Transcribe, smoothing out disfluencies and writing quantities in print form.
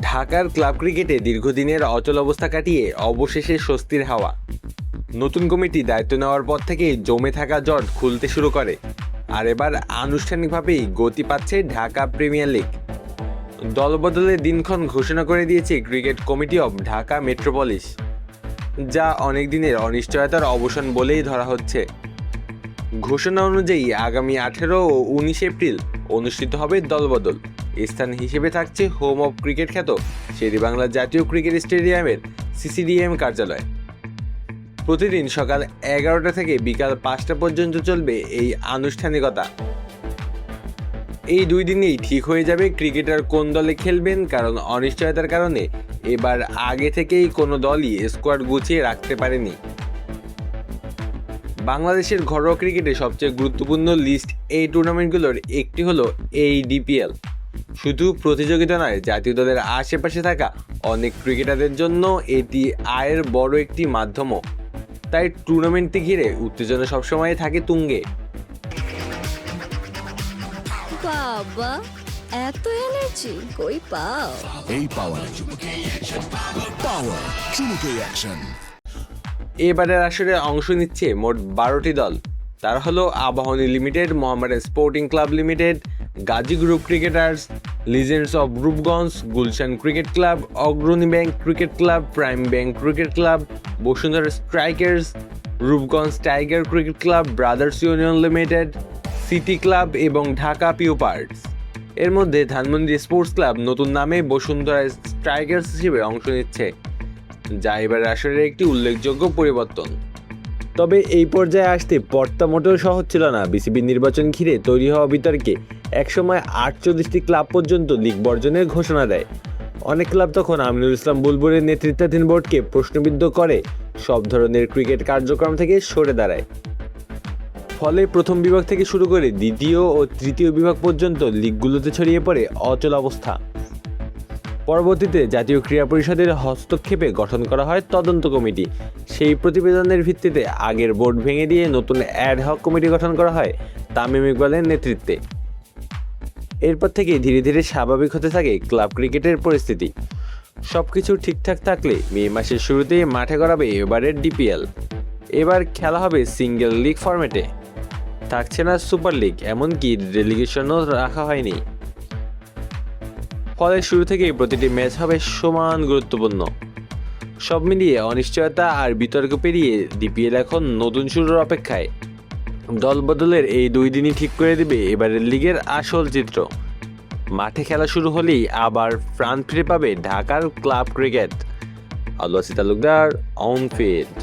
ঢাকার ক্লাব ক্রিকেটে দীর্ঘদিনের অচল অবস্থা কাটিয়ে অবশেষে স্বস্তির হাওয়া। নতুন কমিটি দায়িত্ব নেওয়ার পর থেকেই জমে থাকা জট খুলতে শুরু করে, আর এবার আনুষ্ঠানিকভাবেই গতি পাচ্ছে ঢাকা প্রিমিয়ার লিগ। দলবদলের দিনক্ষণ ঘোষণা করে দিয়েছে cricket committee of Dhaka metropolis, যা অনেক দিনের অনিশ্চয়তার অবসান বলেই ধরা হচ্ছে। ঘোষণা অনুযায়ী আগামী 18 ও 19 এপ্রিল অনুষ্ঠিত হবে দলবদল। স্থান হিসেবে থাকছে হোম অব ক্রিকেট খ্যাত শেরেবাংলা জাতীয় ক্রিকেট স্টেডিয়ামের সিসিডিএম কার্যালয়। প্রতিদিন সকাল 11টা থেকে বিকাল 5টা পর্যন্ত চলবে এই আনুষ্ঠানিকতা। এই 2 দিনেই ঠিক হয়ে যাবে ক্রিকেটার কোন দলে খেলবেন, কারণ অনিশ্চয়তার কারণে এবার আগে থেকেই কোনো দলই স্কোয়াড গুছিয়ে রাখতে পারেনি। বাংলাদেশের ঘরোয়া ক্রিকেটে সবচেয়ে গুরুত্বপূর্ণ লিস্ট এই টুর্নামেন্টগুলোর একটি হলো এই ডিপিএল। শুধু প্রতিযোগিতা নয়, জাতীয় দলের আশেপাশে থাকা অনেক ক্রিকেটারদের জন্য এটি আয়ের বড় একটি মাধ্যমও। তাই টুর্নামেন্টটি ঘিরে উত্তেজনা সবসময় থাকে তুঙ্গে। বাবা, এত এনার্জি কই পাও? এই পাওয়ার চুমুকে অ্যাকশন। এবারের আসরে অংশ নিচ্ছে মোট 12টি দল। তারা হলো Abahani limited, Mohammedan sporting club limited, Gazi group cricketers, legends of Rupganj, Gulshan cricket club, Agrani bank cricket club, prime bank cricket club, Bashundhara strikers, Rupganj tiger cricket club, brothers union limited, city club এবং ঢাকা পিওপার্টস। এর মধ্যে ধানমন্ডি স্পোর্টস ক্লাব নতুন নামে বসুন্ধরা স্ট্রাইকার্স হিসেবে অংশ নিচ্ছে, যা এবার আসলে একটি উল্লেখযোগ্য পরিবর্তন। তবে এই পর্যায়ে আসতে পথটা মোটেও সহজ ছিল না। বিসিবি নির্বাচন ঘিরে তৈরি হওয়া বিতর্কে একসময় 48টি ক্লাব পর্যন্ত লিগ বর্জনের ঘোষণা দেয়। অনেক ক্লাব তখন আমিনুল ইসলাম বুলবুলের নেতৃত্বাধীন বোর্ডকে প্রশ্নবিদ্ধ করে সব ধরনের ক্রিকেট কার্যক্রম থেকে সরে দাঁড়ায়। ফলে প্রথম বিভাগ থেকে শুরু করে দ্বিতীয় ও তৃতীয় বিভাগ পর্যন্ত লিগগুলোতে ছড়িয়ে পড়ে অচল অবস্থা। পরবর্তীতে জাতীয় ক্রীড়া পরিষদের হস্তক্ষেপে গঠন করা হয় তদন্ত কমিটি। সেই প্রতিবেদনের ভিত্তিতে আগের বোর্ড ভেঙে দিয়ে নতুন অ্যাডহক কমিটি গঠন করা হয় তামিম ইকবালের নেতৃত্বে। এরপর থেকে ধীরে ধীরে স্বাভাবিক হতে থাকে ক্লাব ক্রিকেটের পরিস্থিতি। সবকিছু ঠিকঠাক থাকলে মে মাসের শুরুতেই মাঠে গড়াবে এবারের ডিপিএল। এবার খেলা হবে সিঙ্গেল লিগ ফরম্যাটে, থাকছে না সুপার লিগ, এমনকি রেলিগেশনও রাখা হয়নি। ফলে শুরু থেকেই প্রতিটি ম্যাচ হবে সমান গুরুত্বপূর্ণ। সব মিলিয়ে অনিশ্চয়তা আর বিতর্ক পেরিয়ে ডিপিএল এখন নতুন শুরুর অপেক্ষায়। দল বদলের এই 2 দিনই ঠিক করে দেবে এবারের লিগের আসল চিত্র। মাঠে খেলা শুরু হলেই আবার প্রাণ ফিরে পাবে ঢাকার club cricket. Allah Talukdar, on field.